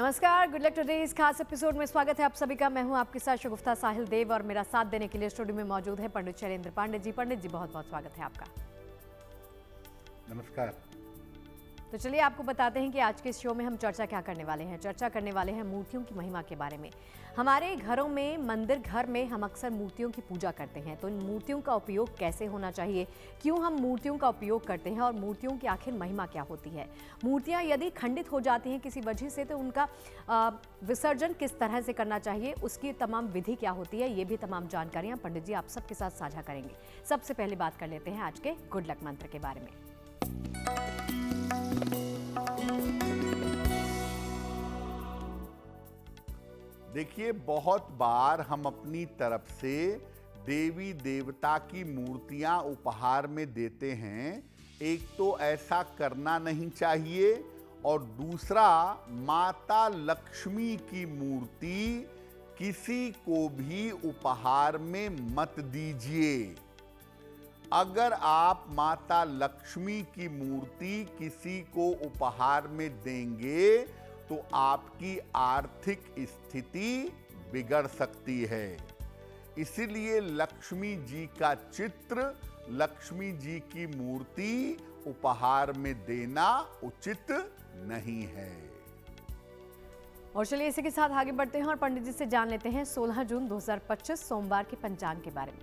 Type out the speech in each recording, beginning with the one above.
नमस्कार, good luck today इस खास एपिसोड में स्वागत है आप सभी का। मैं हूं आपके साथ शगुफ्ता साहिल देव और मेरा साथ देने के लिए स्टूडियो में मौजूद है पंडित शैलेंद्र पांडे जी। पंडित जी, बहुत बहुत स्वागत है आपका। नमस्कार। तो चलिए आपको बताते हैं कि आज के इस शो में हम चर्चा क्या करने वाले हैं। चर्चा करने वाले हैं मूर्तियों की महिमा के बारे में। हमारे घरों में, मंदिर घर में हम अक्सर मूर्तियों की पूजा करते हैं, तो इन मूर्तियों का उपयोग कैसे होना चाहिए, क्यों हम मूर्तियों का उपयोग करते हैं और मूर्तियों की आखिर महिमा क्या होती है। मूर्तियाँ यदि खंडित हो जाती हैं किसी वजह से तो उनका विसर्जन किस तरह से करना चाहिए, उसकी तमाम विधि क्या होती है, ये भी तमाम जानकारियाँ पंडित जी आप सबके साथ साझा करेंगे। सबसे पहले बात कर लेते हैं आज के गुड लक मंत्र के बारे में। देखिए, बहुत बार हम अपनी तरफ से देवी देवता की मूर्तियां उपहार में देते हैं। एक तो ऐसा करना नहीं चाहिए और दूसरा, माता लक्ष्मी की मूर्ति किसी को भी उपहार में मत दीजिए। अगर आप माता लक्ष्मी की मूर्ति किसी को उपहार में देंगे तो आपकी आर्थिक स्थिति बिगड़ सकती है। इसीलिए लक्ष्मी जी का चित्र, लक्ष्मी जी की मूर्ति उपहार में देना उचित नहीं है। और चलिए इसी के साथ आगे बढ़ते हैं और पंडित जी से जान लेते हैं 16 जून 2025 सोमवार के पंचांग के बारे में।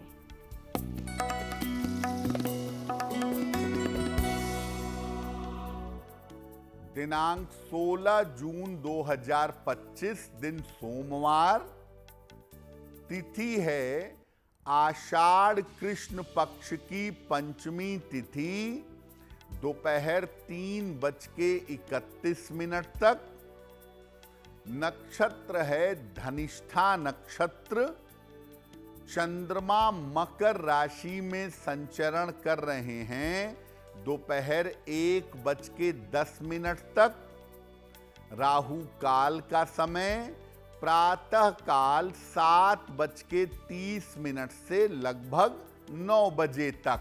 दिनांक 16 जून 2025 दिन सोमवार, तिथि है आषाढ़ कृष्ण पक्ष की पंचमी तिथि, दोपहर 3:31 तक। नक्षत्र है धनिष्ठा नक्षत्र। चंद्रमा मकर राशि में संचरण कर रहे हैं दोपहर 1:10 तक। राहु काल का समय प्रातः काल 7:30 से लगभग 9 बजे तक।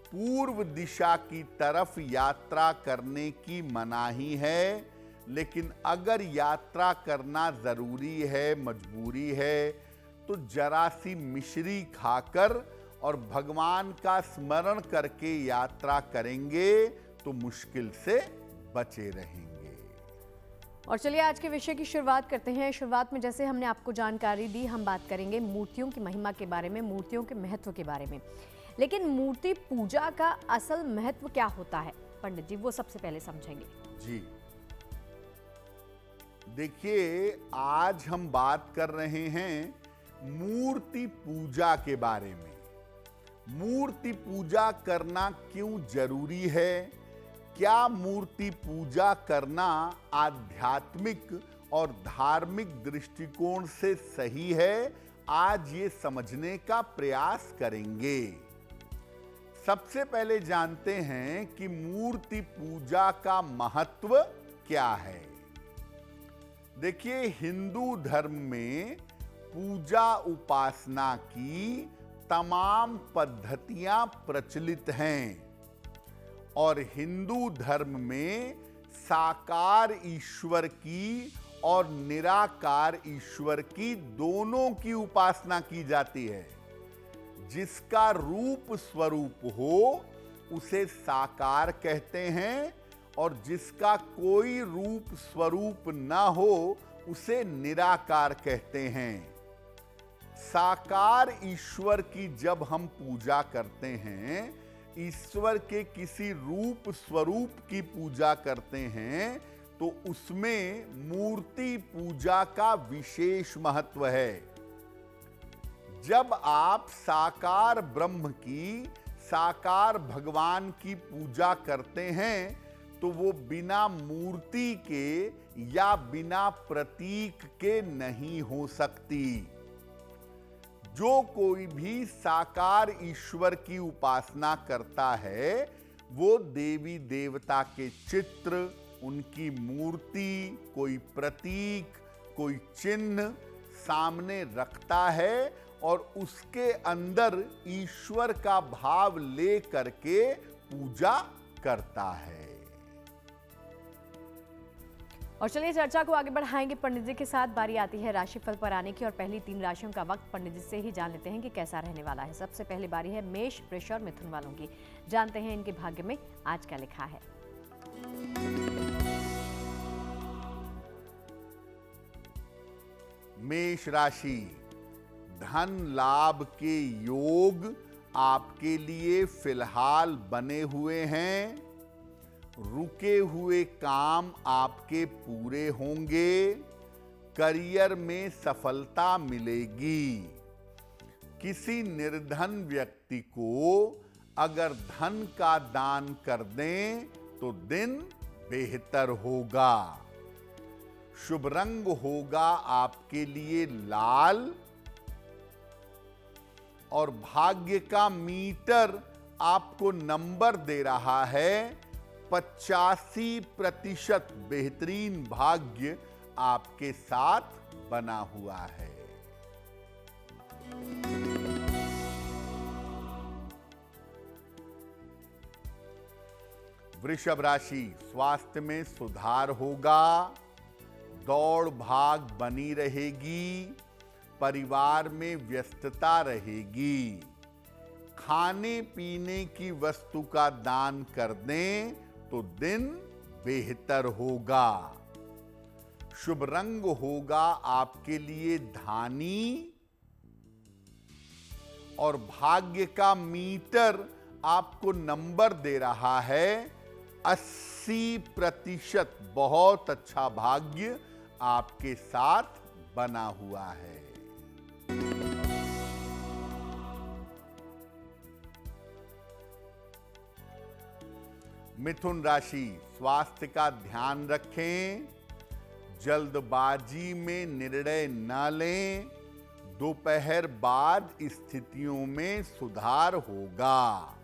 पूर्व दिशा की तरफ यात्रा करने की मनाही है, लेकिन अगर यात्रा करना जरूरी है, मजबूरी है, तो जरा सी मिश्री खाकर और भगवान का स्मरण करके यात्रा करेंगे तो मुश्किल से बचे रहेंगे। और चलिए आज के विषय की शुरुआत करते हैं। शुरुआत में जैसे हमने आपको जानकारी दी, हम बात करेंगे मूर्तियों की महिमा के बारे में, मूर्तियों के महत्व के बारे में। लेकिन मूर्ति पूजा का असल महत्व क्या होता है पंडित जी, वो सबसे पहले समझेंगे। जी देखिए, आज हम बात कर रहे हैं मूर्ति पूजा के बारे में। मूर्ति पूजा करना क्यों जरूरी है, क्या मूर्ति पूजा करना आध्यात्मिक और धार्मिक दृष्टिकोण से सही है, आज ये समझने का प्रयास करेंगे। सबसे पहले जानते हैं कि मूर्ति पूजा का महत्व क्या है। देखिए, हिंदू धर्म में पूजा उपासना की तमाम पद्धतियां प्रचलित हैं और हिंदू धर्म में साकार ईश्वर की और निराकार ईश्वर की दोनों की उपासना की जाती है। जिसका रूप स्वरूप हो उसे साकार कहते हैं और जिसका कोई रूप स्वरूप न हो उसे निराकार कहते हैं। साकार ईश्वर की जब हम पूजा करते हैं, ईश्वर के किसी रूप स्वरूप की पूजा करते हैं, तो उसमें मूर्ति पूजा का विशेष महत्व है। जब आप साकार ब्रह्म की, साकार भगवान की पूजा करते हैं तो वो बिना मूर्ति के या बिना प्रतीक के नहीं हो सकती। जो कोई भी साकार ईश्वर की उपासना करता है वो देवी देवता के चित्र, उनकी मूर्ति, कोई प्रतीक, कोई चिन्ह सामने रखता है और उसके अंदर ईश्वर का भाव ले करके पूजा करता है। और चलिए चर्चा को आगे बढ़ाएंगे पंडित जी के साथ। बारी आती है राशिफल पर आने की और पहली 3 राशियों का वक्त पंडित जी से ही जान लेते हैं कि कैसा रहने वाला है। सबसे पहले बारी है मेष, वृष और मिथुन वालों की। जानते हैं इनके भाग्य में आज क्या लिखा है। मेष राशि, धन लाभ के योग आपके लिए फिलहाल बने हुए हैं। रुके हुए काम आपके पूरे होंगे। करियर में सफलता मिलेगी। किसी निर्धन व्यक्ति को अगर धन का दान कर दें तो दिन बेहतर होगा। शुभ रंग होगा आपके लिए लाल और भाग्य का मीटर आपको नंबर दे रहा है 85% बेहतरीन भाग्य आपके साथ बना हुआ है। वृषभ राशि, स्वास्थ्य में सुधार होगा। दौड़ भाग बनी रहेगी। परिवार में व्यस्तता रहेगी। खाने पीने की वस्तु का दान कर दें तो दिन बेहतर होगा। शुभ रंग होगा आपके लिए धानी और भाग्य का मीटर आपको नंबर दे रहा है 80%। बहुत अच्छा भाग्य आपके साथ बना हुआ है। मिथुन राशि, स्वास्थ्य का ध्यान रखें। जल्दबाजी में निर्णय न लें। दोपहर बाद स्थितियों में सुधार होगा।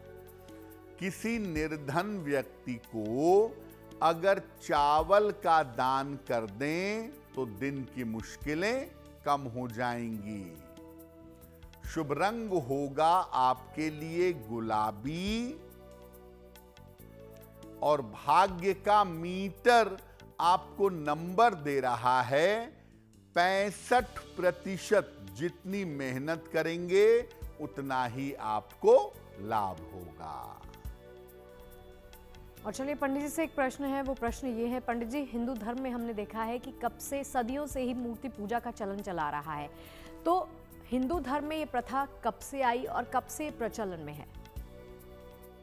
किसी निर्धन व्यक्ति को अगर चावल का दान कर दें तो दिन की मुश्किलें कम हो जाएंगी। शुभ रंग होगा आपके लिए गुलाबी और भाग्य का मीटर आपको नंबर दे रहा है 65%। जितनी मेहनत करेंगे उतना ही आपको लाभ होगा। और चलिए पंडित जी से एक प्रश्न है, वो प्रश्न ये है पंडित जी, हिंदू धर्म में हमने देखा है कि कब से सदियों से ही मूर्ति पूजा का चलन चला रहा है, तो हिंदू धर्म में ये प्रथा कब से आई और कब से प्रचलन में है?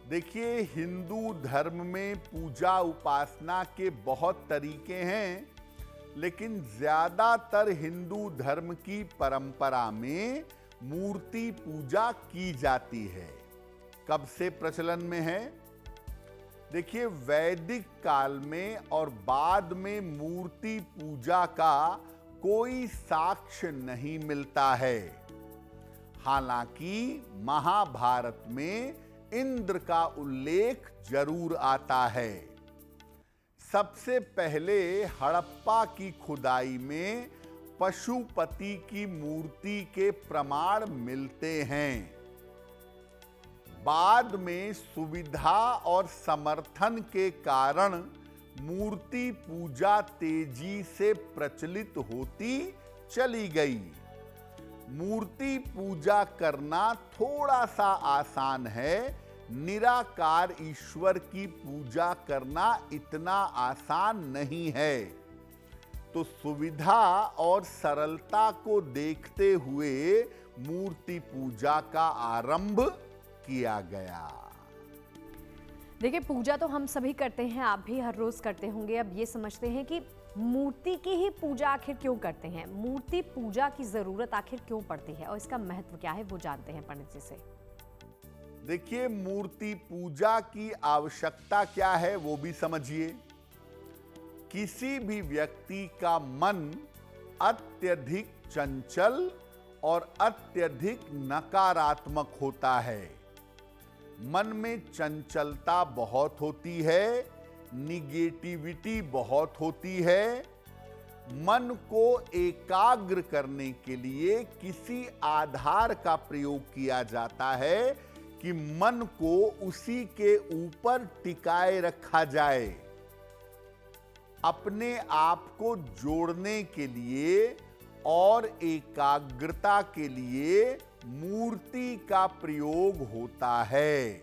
देखिए, हिंदू धर्म में पूजा उपासना के बहुत तरीके हैं, लेकिन ज्यादातर हिंदू धर्म की परंपरा में मूर्ति पूजा की जाती है। कब से प्रचलन में है? देखिए, वैदिक काल में और बाद में मूर्ति पूजा का कोई साक्ष्य नहीं मिलता है। हालांकि महाभारत में इंद्र का उल्लेख जरूर आता है। सबसे पहले हड़प्पा की खुदाई में पशुपति की मूर्ति के प्रमाण मिलते हैं। बाद में सुविधा और समर्थन के कारण मूर्ति पूजा तेजी से प्रचलित होती चली गई। मूर्ति पूजा करना थोड़ा सा आसान है, निराकार ईश्वर की पूजा करना इतना आसान नहीं है। तो सुविधा और सरलता को देखते हुए मूर्ति पूजा का आरंभ किया गया। देखिए, पूजा तो हम सभी करते हैं, आप भी हर रोज करते होंगे। अब ये समझते हैं कि मूर्ति की ही पूजा आखिर क्यों करते हैं, मूर्ति पूजा की जरूरत आखिर क्यों पड़ती है और इसका महत्व क्या है, वो जानते हैं पंडित जी से। देखिए, मूर्ति पूजा की आवश्यकता क्या है वो भी समझिए। किसी भी व्यक्ति का मन अत्यधिक चंचल और अत्यधिक नकारात्मक होता है। मन में चंचलता बहुत होती है, निगेटिविटी बहुत होती है। मन को एकाग्र करने के लिए किसी आधार का प्रयोग किया जाता है कि मन को उसी के ऊपर टिकाए रखा जाए। अपने आप को जोड़ने के लिए और एकाग्रता के लिए मूर्ति का प्रयोग होता है।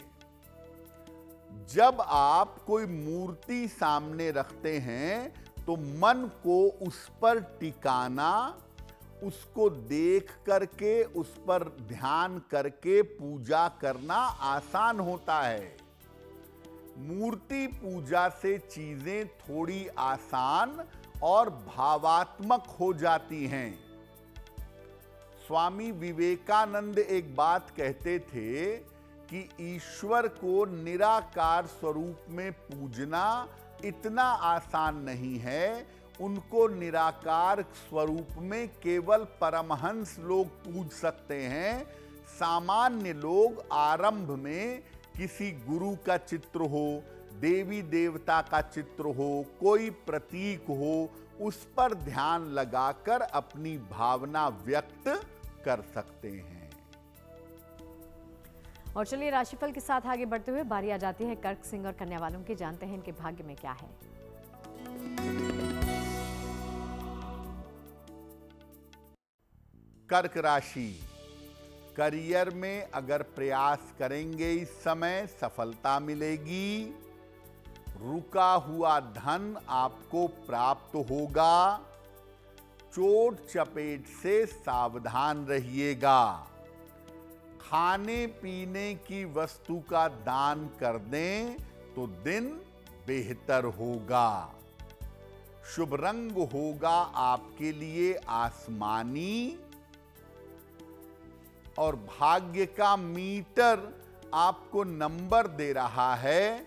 जब आप कोई मूर्ति सामने रखते हैं तो मन को उस पर टिकाना, उसको देख करके, उस पर ध्यान करके पूजा करना आसान होता है। मूर्ति पूजा से चीजें थोड़ी आसान और भावात्मक हो जाती हैं। स्वामी विवेकानंद एक बात कहते थे कि ईश्वर को निराकार स्वरूप में पूजना इतना आसान नहीं है। उनको निराकार स्वरूप में केवल परमहंस लोग पूज सकते हैं। सामान्य लोग आरंभ में किसी गुरु का चित्र हो, देवी देवता का चित्र हो, कोई प्रतीक हो, उस पर ध्यान लगाकर अपनी भावना व्यक्त कर सकते हैं। और चलिए राशिफल के साथ आगे बढ़ते हुए बारी आ जाती है कर्क, सिंह और कन्या वालों की। जानते हैं इनके भाग्य में क्या है। कर्क राशि, करियर में अगर प्रयास करेंगे इस समय सफलता मिलेगी। रुका हुआ धन आपको प्राप्त होगा। चोट चपेट से सावधान रहिएगा। खाने पीने की वस्तु का दान कर दें तो दिन बेहतर होगा। शुभ रंग होगा आपके लिए आसमानी। और भाग्य का मीटर आपको नंबर दे रहा है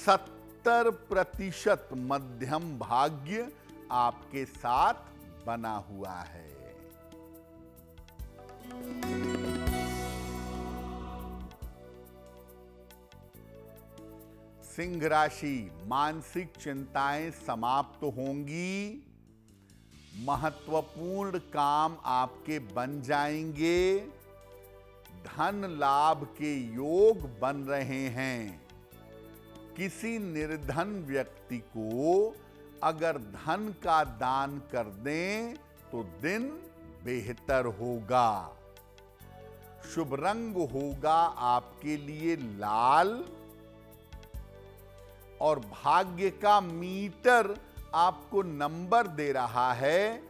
70% मध्यम भाग्य आपके साथ बना हुआ है। सिंह राशि, मानसिक चिंताएं समाप्त होंगी। महत्वपूर्ण काम आपके बन जाएंगे। धन लाभ के योग बन रहे हैं। किसी निर्धन व्यक्ति को अगर धन का दान कर दें तो दिन बेहतर होगा। शुभ रंग होगा आपके लिए लाल। और भाग्य का मीटर आपको नंबर दे रहा है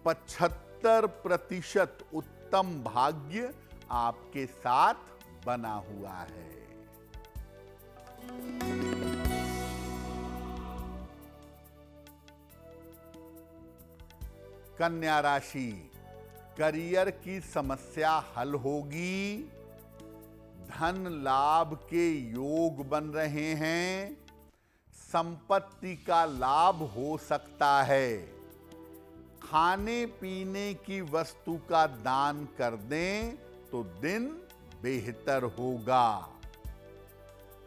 75% उत्तम भाग्य आपके साथ बना हुआ है। कन्या राशि, करियर की समस्या हल होगी। धन लाभ के योग बन रहे हैं। संपत्ति का लाभ हो सकता है। खाने पीने की वस्तु का दान कर दें तो दिन बेहतर होगा।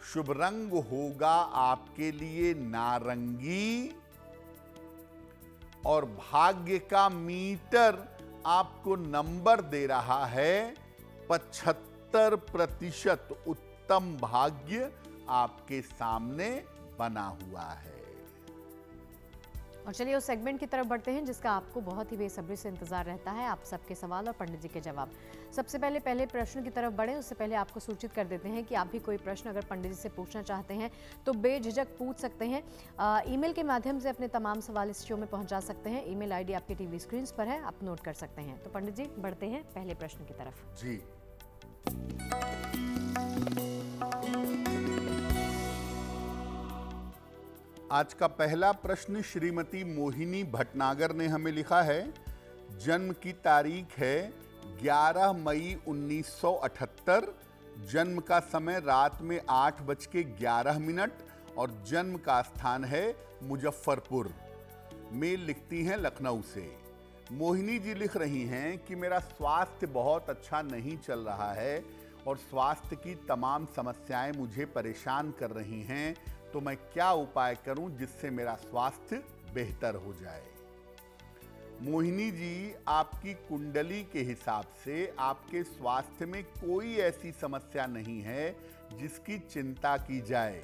शुभ रंग होगा आपके लिए नारंगी। और भाग्य का मीटर आपको नंबर दे रहा है 75% उत्तम भाग्य आपके सामने बना हुआ है। और चलिए उस सेगमेंट की तरफ बढ़ते हैं जिसका आपको बहुत ही बेसब्री से इंतजार रहता है। आप सबके सवाल और पंडित जी के जवाब। सबसे पहले प्रश्न की तरफ बढ़े उससे पहले आपको सूचित कर देते हैं कि आप भी कोई प्रश्न अगर पंडित जी से पूछना चाहते हैं तो बेझिझक पूछ सकते हैं। ईमेल के माध्यम से अपने तमाम सवाल इस शो में पहुंचा सकते हैं। ईमेल आईडी आपके टीवी स्क्रीन पर है, आप नोट कर सकते हैं। तो पंडित जी बढ़ते हैं पहले प्रश्न की तरफ। जी, आज का पहला प्रश्न श्रीमती मोहिनी भटनागर ने हमें लिखा है। जन्म की तारीख है 11 मई 1978। जन्म का समय रात में 8:11 और जन्म का स्थान है मुजफ्फरपुर। मेल लिखती हैं लखनऊ से। मोहिनी जी लिख रही हैं कि मेरा स्वास्थ्य बहुत अच्छा नहीं चल रहा है और स्वास्थ्य की तमाम समस्याएं मुझे परेशान कर रही हैं, तो मैं क्या उपाय करूं जिससे मेरा स्वास्थ्य बेहतर हो जाए। मोहिनी जी, आपकी कुंडली के हिसाब से आपके स्वास्थ्य में कोई ऐसी समस्या नहीं है जिसकी चिंता की जाए।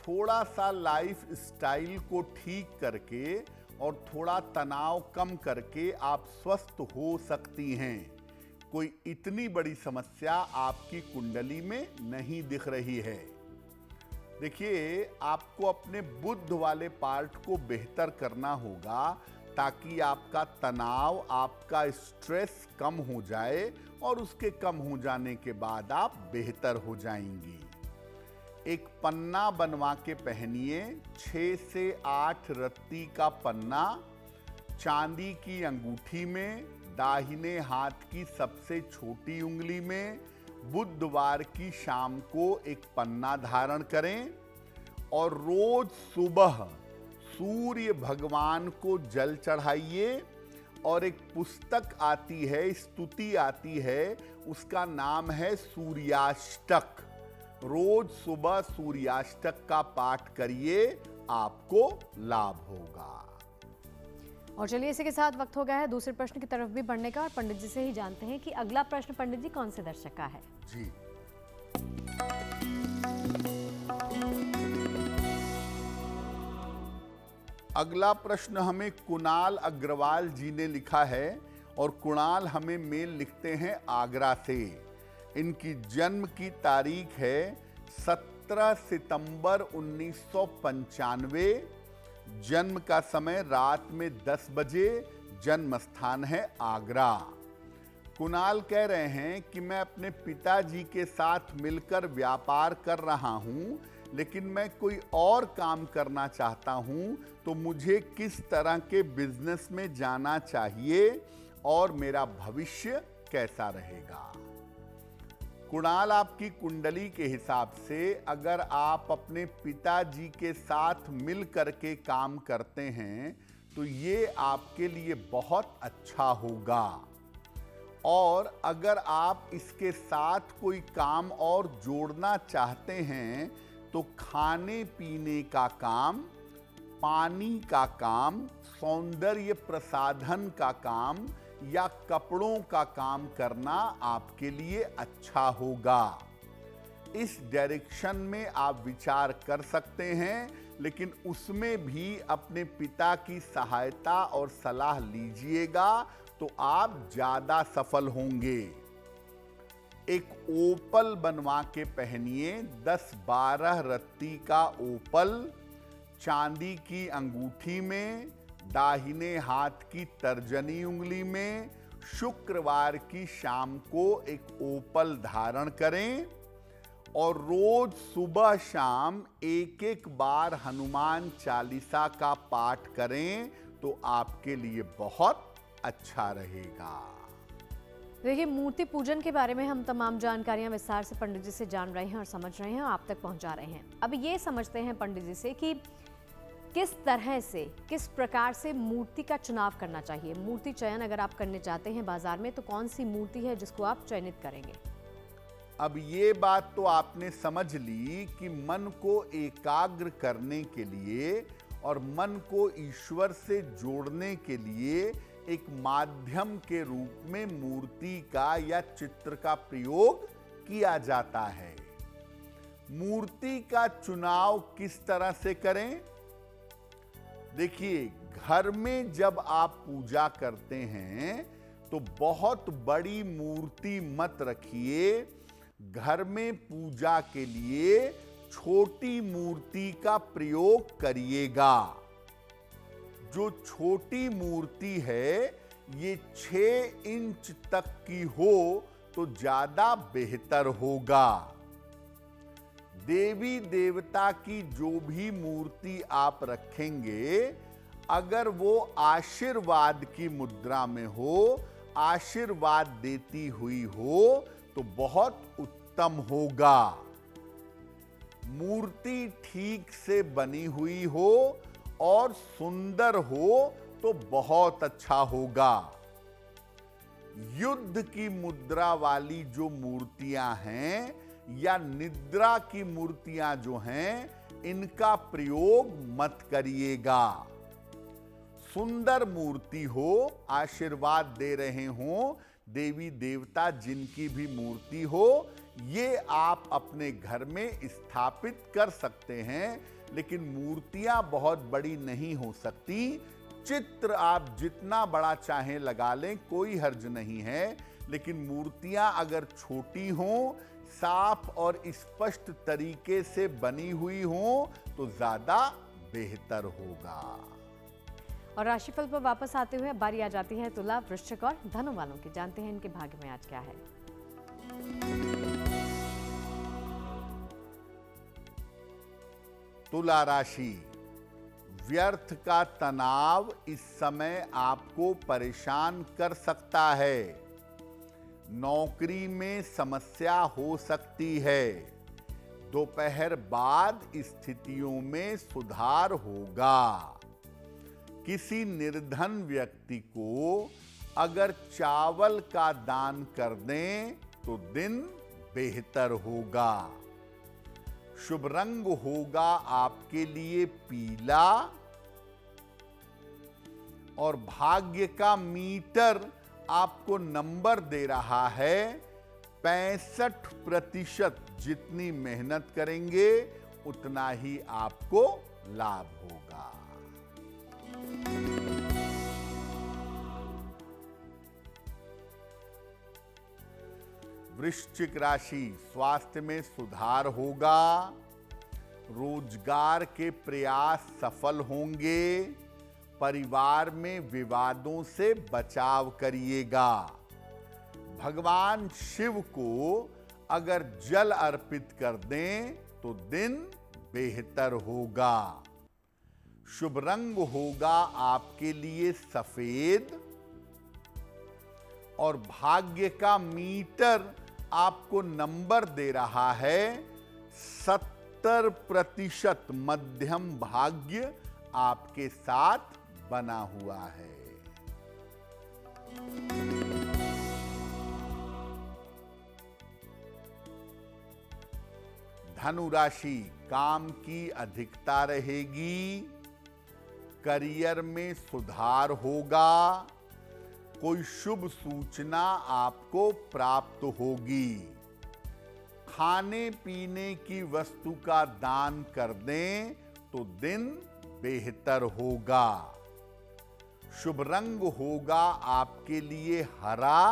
थोड़ा सा लाइफ स्टाइल को ठीक करके और थोड़ा तनाव कम करके आप स्वस्थ हो सकती हैं। कोई इतनी बड़ी समस्या आपकी कुंडली में नहीं दिख रही है। देखिए, आपको अपने बुध वाले पार्ट को बेहतर करना होगा ताकि आपका तनाव, आपका स्ट्रेस कम हो जाए और उसके कम हो जाने के बाद आप बेहतर हो जाएंगी। एक पन्ना बनवा के पहनिए, 6 से 8 रत्ती का पन्ना, चांदी की अंगूठी में, दाहिने हाथ की सबसे छोटी उंगली में। बुधवार की शाम को एक पन्ना धारण करें और रोज सुबह सूर्य भगवान को जल चढ़ाइए। और एक पुस्तक आती है, स्तुति आती है, उसका नाम है सूर्याष्टक। रोज सुबह सूर्याष्टक का पाठ करिए, आपको लाभ होगा। और चलिए, इसी के साथ वक्त हो गया है दूसरे प्रश्न की तरफ भी बढ़ने का और पंडित जी से ही जानते हैं कि अगला प्रश्न पंडित जी कौन से दर्शक का है। जी, अगला प्रश्न हमें कुणाल अग्रवाल जी ने लिखा है और कुणाल हमें मेल लिखते हैं आगरा से। इनकी जन्म की तारीख है 17 सितंबर 1995। जन्म का समय रात में 10 बजे। जन्म स्थान है आगरा। कुणाल कह रहे हैं कि मैं अपने पिताजी के साथ मिलकर व्यापार कर रहा हूं, लेकिन मैं कोई और काम करना चाहता हूं, तो मुझे किस तरह के बिजनेस में जाना चाहिए और मेरा भविष्य कैसा रहेगा। कुणाल, आपकी कुंडली के हिसाब से अगर आप अपने पिताजी के साथ मिल करके काम करते हैं तो ये आपके लिए बहुत अच्छा होगा। और अगर आप इसके साथ कोई काम और जोड़ना चाहते हैं तो खाने पीने का काम, पानी का काम, सौंदर्य प्रसाधन का काम या कपड़ों का काम करना आपके लिए अच्छा होगा। इस डायरेक्शन में आप विचार कर सकते हैं, लेकिन उसमें भी अपने पिता की सहायता और सलाह लीजिएगा तो आप ज्यादा सफल होंगे। एक ओपल बनवा के पहनिए, 10-12 रत्ती का ओपल, चांदी की अंगूठी में, दाहिने हाथ की तर्जनी उंगली में। शुक्रवार की शाम को एक ओपल धारण करें और रोज सुबह शाम एक बार हनुमान चालीसा का पाठ करें तो आपके लिए बहुत अच्छा रहेगा। देखिए, मूर्ति पूजन के बारे में हम तमाम जानकारियां विस्तार से पंडित जी से जान रहे हैं और समझ रहे हैं, आप तक पहुंचा रहे हैं। अब ये समझते हैं पंडित जी से कि किस तरह से, किस प्रकार से मूर्ति का चुनाव करना चाहिए। मूर्ति चयन अगर आप करने जाते हैं बाजार में तो कौन सी मूर्ति है जिसको आप चयनित करेंगे। अब ये बात तो आपने समझ ली कि मन को एकाग्र करने के लिए और मन को ईश्वर से जोड़ने के लिए एक माध्यम के रूप में मूर्ति का या चित्र का प्रयोग किया जाता है। मूर्ति का चुनाव किस तरह से करें? देखिए, घर में जब आप पूजा करते हैं तो बहुत बड़ी मूर्ति मत रखिए। घर में पूजा के लिए छोटी मूर्ति का प्रयोग करिएगा। जो छोटी मूर्ति है ये 6 इंच तक की हो तो ज्यादा बेहतर होगा। देवी देवता की जो भी मूर्ति आप रखेंगे, अगर वो आशीर्वाद की मुद्रा में हो, आशीर्वाद देती हुई हो तो बहुत उत्तम होगा। मूर्ति ठीक से बनी हुई हो और सुंदर हो तो बहुत अच्छा होगा। युद्ध की मुद्रा वाली जो मूर्तियां हैं या निद्रा की मूर्तियां जो हैं, इनका प्रयोग मत करिएगा। सुंदर मूर्ति हो, आशीर्वाद दे रहे हो, देवी देवता जिनकी भी मूर्ति हो, ये आप अपने घर में स्थापित कर सकते हैं। लेकिन मूर्तियां बहुत बड़ी नहीं हो सकती। चित्र आप जितना बड़ा चाहें लगा लें, कोई हर्ज नहीं है, लेकिन मूर्तियां अगर छोटी हों, साफ और स्पष्ट तरीके से बनी हुई हों तो ज्यादा बेहतर होगा। और राशिफल पर वापस आते हुए अब बारी आ जाती है तुला, वृश्चिक और धनु वालों की। जानते हैं इनके भाग्य में आज क्या है। तुला राशि, व्यर्थ का तनाव इस समय आपको परेशान कर सकता है। नौकरी में समस्या हो सकती है। दोपहर बाद स्थितियों में सुधार होगा। किसी निर्धन व्यक्ति को अगर चावल का दान कर दें तो दिन बेहतर होगा। शुभ रंग होगा आपके लिए पीला और भाग्य का मीटर आपको नंबर दे रहा है 65%। जितनी मेहनत करेंगे उतना ही आपको लाभ होगा। वृश्चिक राशि, स्वास्थ्य में सुधार होगा। रोजगार के प्रयास सफल होंगे। परिवार में विवादों से बचाव करिएगा। भगवान शिव को अगर जल अर्पित कर दें तो दिन बेहतर होगा। शुभ रंग होगा आपके लिए सफेद और भाग्य का मीटर आपको नंबर दे रहा है 70%। मध्यम भाग्य आपके साथ बना हुआ है। धनु राशि, काम की अधिकता रहेगी। करियर में सुधार होगा। कोई शुभ सूचना आपको प्राप्त होगी। खाने पीने की वस्तु का दान कर दें तो दिन बेहतर होगा। शुभ रंग होगा आपके लिए हरा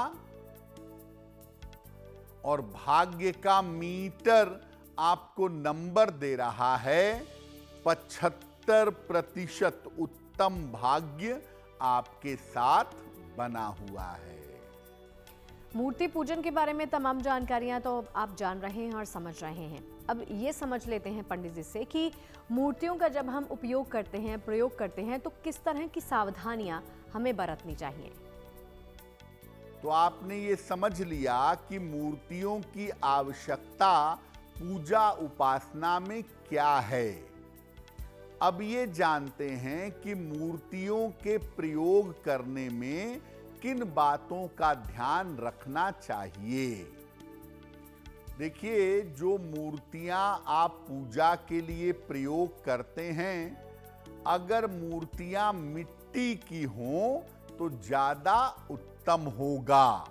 और भाग्य का मीटर आपको नंबर दे रहा है 75%। उत्तम भाग्य आपके साथ बना हुआ है। मूर्ति पूजन के बारे में तमाम जानकारियां तो आप जान रहे हैं और समझ रहे हैं। अब ये समझ लेते हैं पंडित जी से कि मूर्तियों का जब हम उपयोग करते हैं, प्रयोग करते हैं, तो किस तरह की सावधानियां हमें बरतनी चाहिए। तो आपने ये समझ लिया कि मूर्तियों की आवश्यकता पूजा उपासना में क्या है। अब ये जानते हैं कि मूर्तियों के प्रयोग करने में किन बातों का ध्यान रखना चाहिए। देखिए, जो मूर्तियां आप पूजा के लिए प्रयोग करते हैं, अगर मूर्तियां मिट्टी की हों तो ज्यादा उत्तम होगा।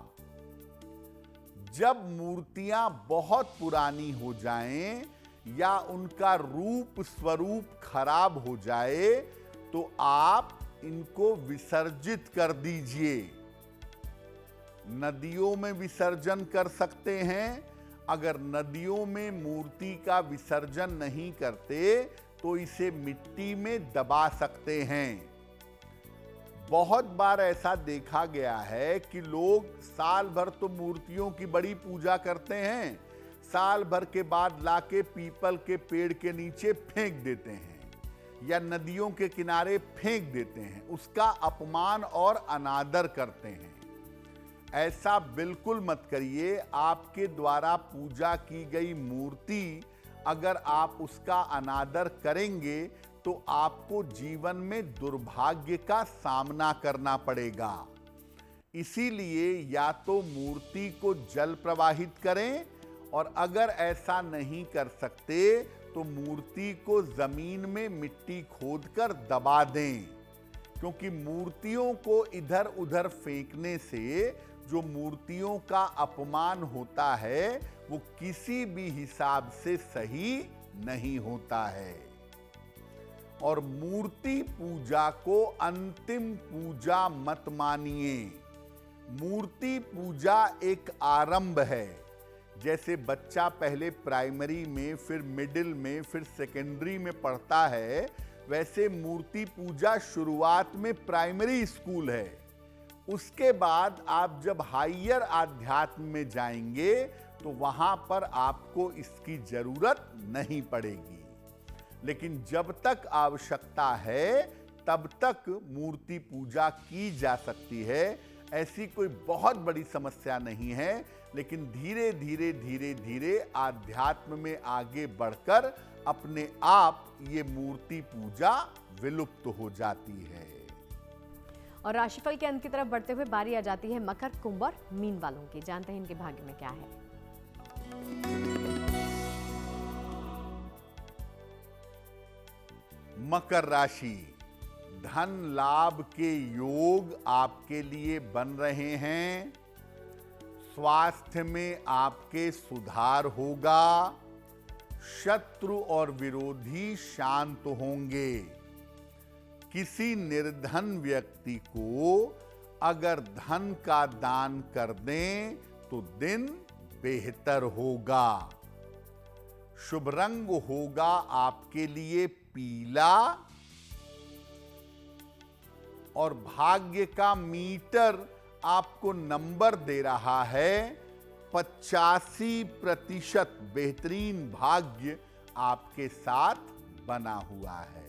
जब मूर्तियां बहुत पुरानी हो जाएं या उनका रूप स्वरूप खराब हो जाए तो आप इनको विसर्जित कर दीजिए। नदियों में विसर्जन कर सकते हैं। अगर नदियों में मूर्ति का विसर्जन नहीं करते तो इसे मिट्टी में दबा सकते हैं। बहुत बार ऐसा देखा गया है कि लोग साल भर तो मूर्तियों की बड़ी पूजा करते हैं, साल भर के बाद लाके पीपल के पेड़ के नीचे फेंक देते हैं या नदियों के किनारे फेंक देते हैं, उसका अपमान और अनादर करते हैं। ऐसा बिल्कुल मत करिए। आपके द्वारा पूजा की गई मूर्ति अगर आप उसका अनादर करेंगे तो आपको जीवन में दुर्भाग्य का सामना करना पड़ेगा। इसीलिए या तो मूर्ति को जल प्रवाहित करें और अगर ऐसा नहीं कर सकते तो मूर्ति को जमीन में मिट्टी खोदकर दबा दें, क्योंकि मूर्तियों को इधर उधर फेंकने से जो मूर्तियों का अपमान होता है वो किसी भी हिसाब से सही नहीं होता है। और मूर्ति पूजा को अंतिम पूजा मत मानिए। मूर्ति पूजा एक आरंभ है। जैसे बच्चा पहले प्राइमरी में, फिर मिडिल में, फिर सेकेंडरी में पढ़ता है, वैसे मूर्ति पूजा शुरुआत में प्राइमरी स्कूल है। उसके बाद आप जब हायर आध्यात्म में जाएंगे तो वहां पर आपको इसकी जरूरत नहीं पड़ेगी। लेकिन जब तक आवश्यकता है तब तक मूर्ति पूजा की जा सकती है। ऐसी कोई बहुत बड़ी समस्या नहीं है, लेकिन धीरे धीरे धीरे धीरे आध्यात्म में आगे बढ़कर अपने आप ये मूर्ति पूजा विलुप्त हो जाती है। और राशिफल के अंत की तरफ बढ़ते हुए बारी आ जाती है मकर, कुंभ और मीन वालों की। जानते हैं इनके भाग्य में क्या है। मकर राशि, धन लाभ के योग आपके लिए बन रहे हैं। स्वास्थ्य में आपके सुधार होगा। शत्रु और विरोधी शांत होंगे। किसी निर्धन व्यक्ति को अगर धन का दान कर दें तो दिन बेहतर होगा। शुभ रंग होगा आपके लिए पीला और भाग्य का मीटर आपको नंबर दे रहा है 85%। बेहतरीन भाग्य आपके साथ बना हुआ है।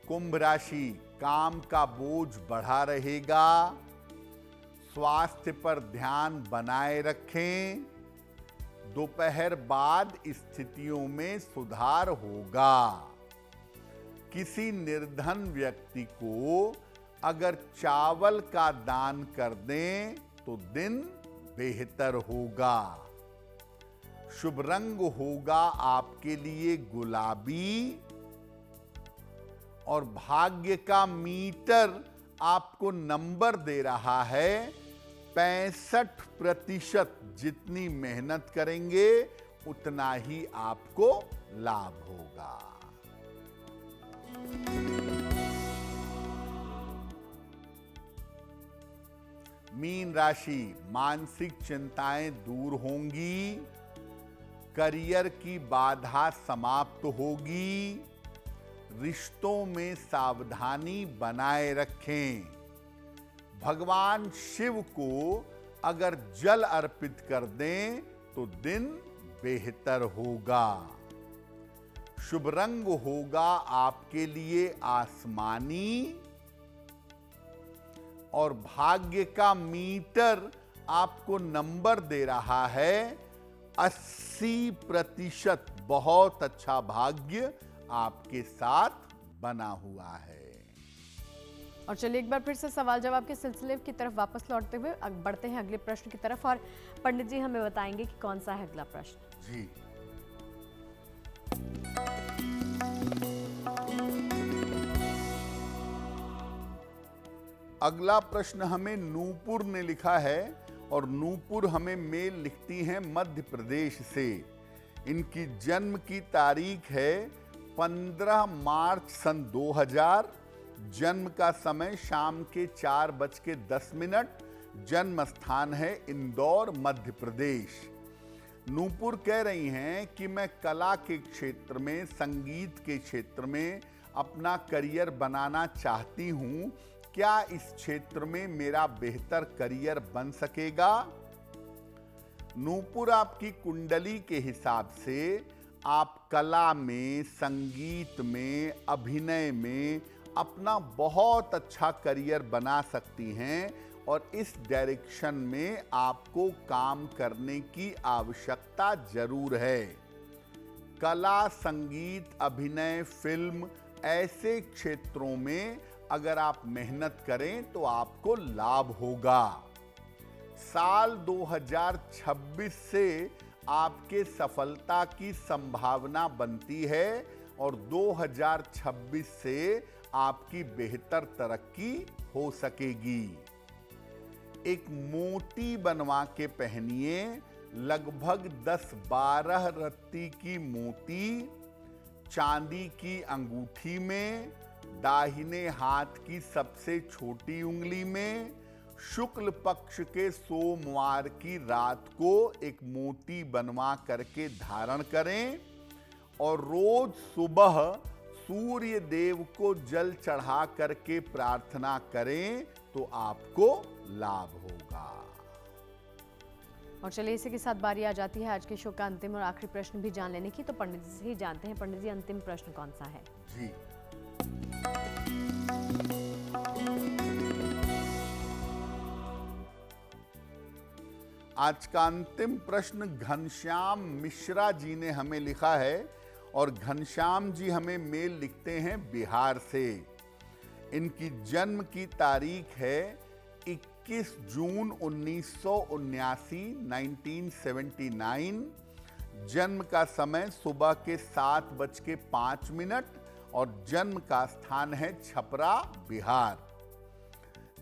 कुंभ राशि, काम का बोझ बढ़ा रहेगा। स्वास्थ्य पर ध्यान बनाए रखें। दोपहर बाद स्थितियों में सुधार होगा। किसी निर्धन व्यक्ति को अगर चावल का दान कर दें तो दिन बेहतर होगा। शुभ रंग होगा आपके लिए गुलाबी और भाग्य का मीटर आपको नंबर दे रहा है 65%। जितनी मेहनत करेंगे उतना ही आपको लाभ होगा। मीन राशि, मानसिक चिंताएं दूर होंगी। करियर की बाधा समाप्त होगी। रिश्तों में सावधानी बनाए रखें। भगवान शिव को अगर जल अर्पित कर दें तो दिन बेहतर होगा। शुभ रंग होगा आपके लिए आसमानी और भाग्य का मीटर आपको नंबर दे रहा है 80%। बहुत अच्छा भाग्य आपके साथ बना हुआ है। और चलिए एक बार फिर से सवाल जवाब के सिलसिले की तरफ वापस लौटते हुए बढ़ते हैं अगले प्रश्न की तरफ और पंडित जी हमें बताएंगे कि कौन सा है अगला प्रश्न। जी, अगला प्रश्न हमें नूपुर ने लिखा है और नूपुर हमें मेल लिखती हैं मध्य प्रदेश से। इनकी जन्म की तारीख है 15 मार्च सन 2000। जन्म का समय शाम के 4:10। जन्म स्थान है इंदौर, मध्य प्रदेश। नूपुर कह रही हैं कि मैं कला के क्षेत्र में, संगीत के क्षेत्र में अपना करियर बनाना चाहती हूं। क्या इस क्षेत्र में मेरा बेहतर करियर बन सकेगा? नूपुर, आपकी कुंडली के हिसाब से आप कला में, संगीत में, अभिनय में अपना बहुत अच्छा करियर बना सकती हैं और इस डायरेक्शन में आपको काम करने की आवश्यकता जरूर है। कला, संगीत, अभिनय, फिल्म ऐसे क्षेत्रों में अगर आप मेहनत करें तो आपको लाभ होगा। साल 2026 से आपके सफलता की संभावना बनती है और 2026 से आपकी बेहतर तरक्की हो सकेगी। एक मोती बनवा के पहनिए, लगभग 10-12 रत्ती की मोती चांदी की अंगूठी में, दाहिने हाथ की सबसे छोटी उंगली में, शुक्ल पक्ष के सोमवार की रात को एक मोती बनवा करके धारण करें और रोज सुबह सूर्य देव को जल चढ़ा करके प्रार्थना करें तो आपको लाभ होगा। और चलिए इसी के साथ बारी आ जाती है आज के शो का अंतिम और आखिरी प्रश्न भी जान लेने की। तो पंडित जी से ही जानते हैं। पंडित जी, अंतिम प्रश्न कौन सा है? जी, आज का अंतिम प्रश्न घनश्याम मिश्रा जी ने हमें लिखा है और घनश्याम जी हमें मेल लिखते हैं बिहार से। इनकी जन्म की तारीख है 21 जून 1979, 1979। जन्म का समय सुबह के 7:05 और जन्म का स्थान है छपरा, बिहार।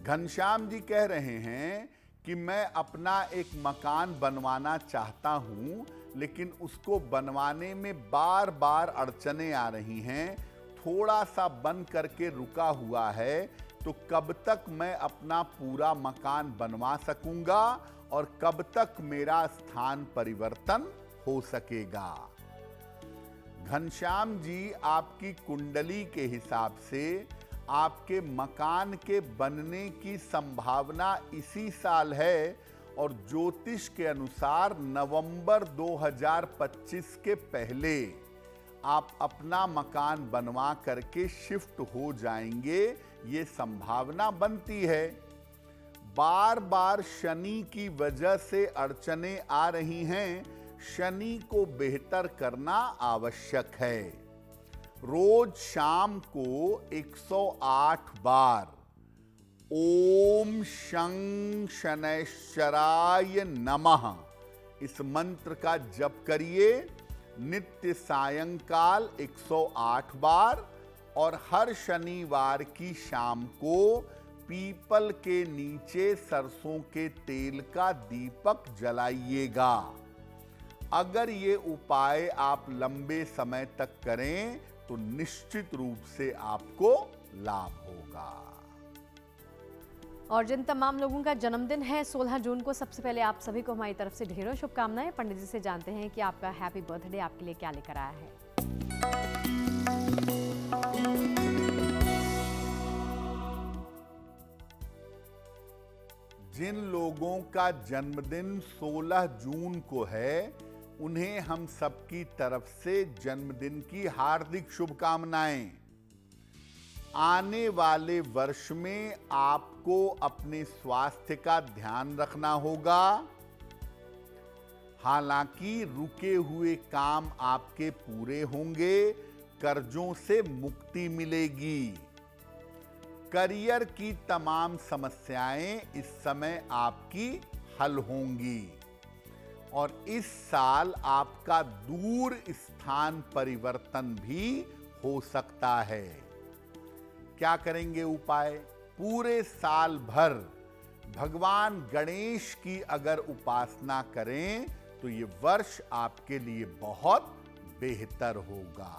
घनश्याम जी कह रहे हैं कि मैं अपना एक मकान बनवाना चाहता हूं, लेकिन उसको बनवाने में बार बार अड़चने आ रही हैं, थोड़ा सा बन करके रुका हुआ है, तो कब तक मैं अपना पूरा मकान बनवा सकूंगा और कब तक मेरा स्थान परिवर्तन हो सकेगा? घनश्याम जी, आपकी कुंडली के हिसाब से आपके मकान के बनने की संभावना इसी साल है और ज्योतिष के अनुसार नवंबर 2025 के पहले आप अपना मकान बनवा करके शिफ्ट हो जाएंगे, ये संभावना बनती है। बार बार शनि की वजह से अड़चने आ रही हैं, शनि को बेहतर करना आवश्यक है। रोज शाम को 108 बार ओम शं शनैश्चराय नमः इस मंत्र का जप करिए। नित्य सायंकाल 108 बार और हर शनिवार की शाम को पीपल के नीचे सरसों के तेल का दीपक जलाइएगा। अगर ये उपाय आप लंबे समय तक करें तो निश्चित रूप से आपको लाभ होगा। और जिन तमाम लोगों का जन्मदिन है 16 जून को, सबसे पहले आप सभी को हमारी तरफ से ढेरों शुभकामनाएं। पंडित जी से जानते हैं कि आपका हैप्पी बर्थडे आपके लिए क्या लेकर आया है। जिन लोगों का जन्मदिन 16 जून को है, उन्हें हम सबकी तरफ से जन्मदिन की हार्दिक शुभकामनाएं। आने वाले वर्ष में आपको अपने स्वास्थ्य का ध्यान रखना होगा। हालांकि रुके हुए काम आपके पूरे होंगे, कर्जों से मुक्ति मिलेगी। करियर की तमाम समस्याएं इस समय आपकी हल होंगी और इस साल आपका दूर स्थान परिवर्तन भी हो सकता है। क्या करेंगे उपाय? पूरे साल भर भगवान गणेश की अगर उपासना करें तो ये वर्ष आपके लिए बहुत बेहतर होगा।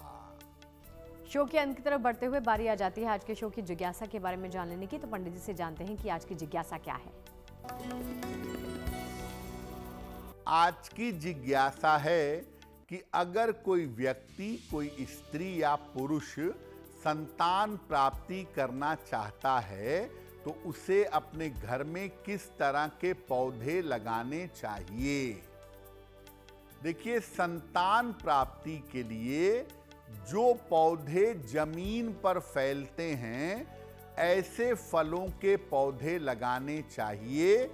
शो के अंत की तरफ बढ़ते हुए बारी आ जाती है आज के शो की जिज्ञासा के बारे में जान लेने की। तो पंडित जी से जानते हैं कि आज की जिज्ञासा क्या है। आज की जिज्ञासा है कि अगर कोई व्यक्ति, कोई स्त्री या पुरुष संतान प्राप्ति करना चाहता है तो उसे अपने घर में किस तरह के पौधे लगाने चाहिए। देखिए, संतान प्राप्ति के लिए जो पौधे जमीन पर फैलते हैं, ऐसे फलों के पौधे लगाने चाहिए।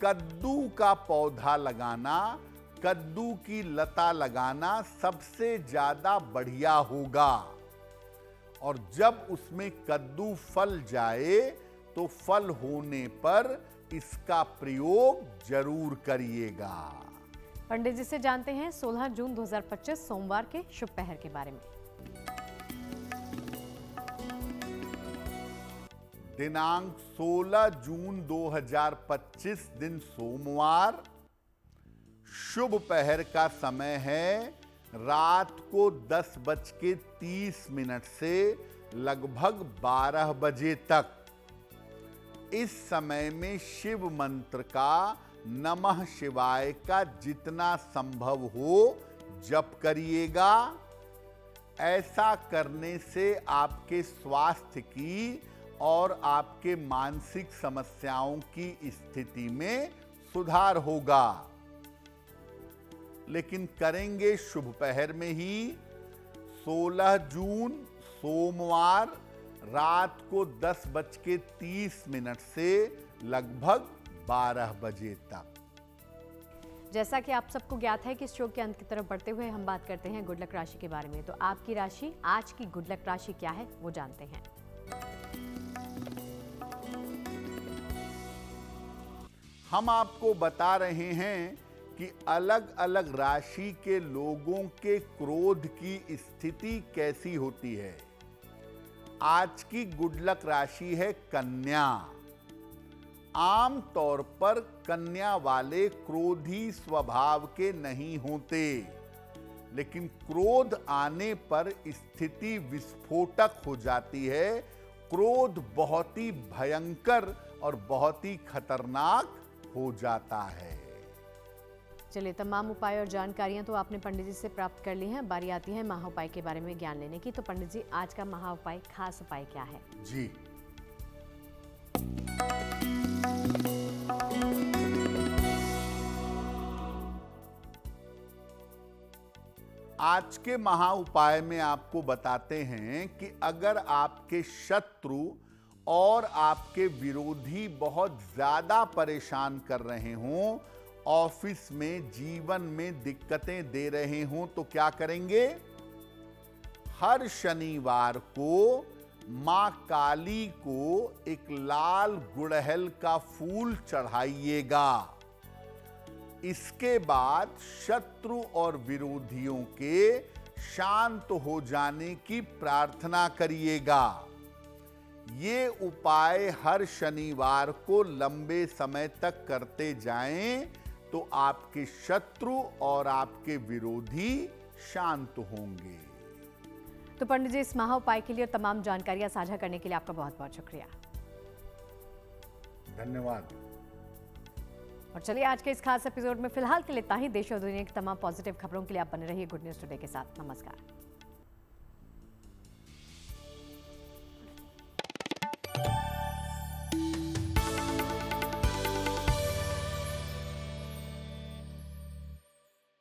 कद्दू का पौधा लगाना, कद्दू की लता लगाना सबसे ज्यादा बढ़िया होगा। और जब उसमें कद्दू फल जाए तो फल होने पर इसका प्रयोग जरूर करिएगा। पंडित जी से जानते हैं 16 जून 2025 सोमवार के शुभ पहर के बारे में। दिनांक 16 जून 2025 दिन सोमवार। शुभ पहर का समय है रात को 10:30 से लगभग 12 बजे तक। इस समय में शिव मंत्र का नमः शिवाय का जितना संभव हो जप करिएगा। ऐसा करने से आपके स्वास्थ्य की और आपके मानसिक समस्याओं की स्थिति में सुधार होगा। लेकिन करेंगे शुभ पहर में ही। 16 जून सोमवार रात को 10:30 से लगभग 12 बजे तक। जैसा कि आप सबको ज्ञात है कि इस शो के अंत की तरफ बढ़ते हुए हम बात करते हैं गुड लक राशि के बारे में। तो आपकी राशि, आज की गुड लक राशि क्या है वो जानते हैं। हम आपको बता रहे हैं कि अलग अलग राशि के लोगों के क्रोध की स्थिति कैसी होती है। आज की गुड लक राशि है कन्या। आम तौर पर कन्या वाले क्रोधी स्वभाव के नहीं होते, लेकिन क्रोध आने पर स्थिति विस्फोटक हो जाती है। क्रोध बहुत ही भयंकर और बहुत ही खतरनाक हो जाता है। चलिए, तमाम उपाय और जानकारियां तो आपने पंडित जी से प्राप्त कर ली हैं। बारी आती है महा उपाय के बारे में ज्ञान लेने की। तो पंडित जी, आज का महा उपाय, खास उपाय क्या है? जी, आज के महा उपाय में आपको बताते हैं कि अगर आपके शत्रु और आपके विरोधी बहुत ज्यादा परेशान कर रहे हों, ऑफिस में, जीवन में दिक्कतें दे रहे हों, तो क्या करेंगे? हर शनिवार को मां काली को एक लाल गुड़हल का फूल चढ़ाइएगा। इसके बाद शत्रु और विरोधियों के शांत हो जाने की प्रार्थना करिएगा। ये उपाय हर शनिवार को लंबे समय तक करते जाएं तो आपके शत्रु और आपके विरोधी शांत होंगे। तो पंडित जी, इस महा उपाय के लिए और तमाम जानकारियां साझा करने के लिए आपका बहुत बहुत शुक्रिया। धन्यवाद। और चलिए, आज के इस खास एपिसोड में फिलहाल के लिए इतना ही। देश और दुनिया की तमाम पॉजिटिव खबरों के लिए आप बने रहिए गुड न्यूज टुडे के साथ। नमस्कार।